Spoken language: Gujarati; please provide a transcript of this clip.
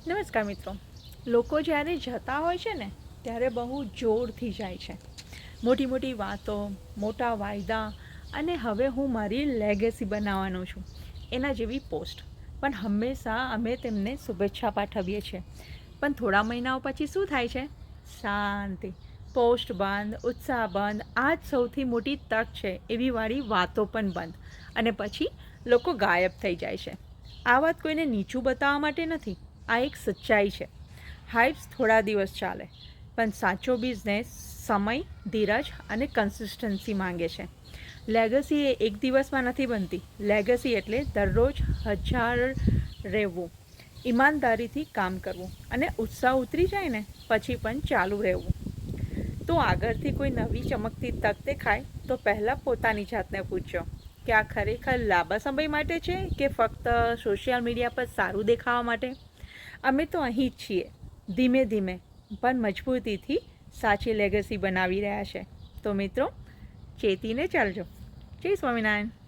નમસ્કાર મિત્રો. લોકો જ્યારે જતા હોય છે ને ત્યારે બહુ જોરથી જાય છે. મોટી મોટી વાતો, મોટા વાયદા અને હવે હું મારી લેગેસી બનાવવાનો છું એના જેવી પોસ્ટ. પણ હંમેશા અમે તેમને શુભેચ્છા પાઠવીએ છીએ. પણ થોડા મહિનાઓ પછી શું થાય છે? શાંતિ. પોસ્ટ બંધ, ઉત્સાહ બંધ. આ જ સૌથી મોટી તક છે એવી વાળી વાતો પણ બંધ. અને પછી લોકો ગાયબ થઈ જાય છે. આ વાત કોઈને નીચું બતાવવા માટે નથી. આ એક સચ્ચાઈ છે. હાઇપ્સ થોડા દિવસ ચાલે, પણ સાચો બિઝનેસ સમય, ધીરજ અને કન્સિસ્ટન્સી માંગે છે. લેગસી એ એક દિવસમાં નથી બનતી. લેગસી એટલે દરરોજ 1000 રહેવું, ઈમાનદારીથી કામ કરવું અને ઉત્સાહ ઉતરી જાય ને પછી પણ ચાલુ રહેવું. તો આગળથી કોઈ નવી ચમકતી તક દેખાય તો પહેલાં પોતાની જાતને પૂછજો કે આ ખરેખર લાંબા સમય માટે છે કે ફક્ત સોશિયલ મીડિયા પર સારું દેખાવા માટે. અમે તો અહીં જ છીએ, ધીમે ધીમે પણ મજબૂતીથી સાચી લેગસી બનાવી રહ્યા છે. તો મિત્રો, ચેતીને ચાલજો. જય સ્વામિનારાયણ.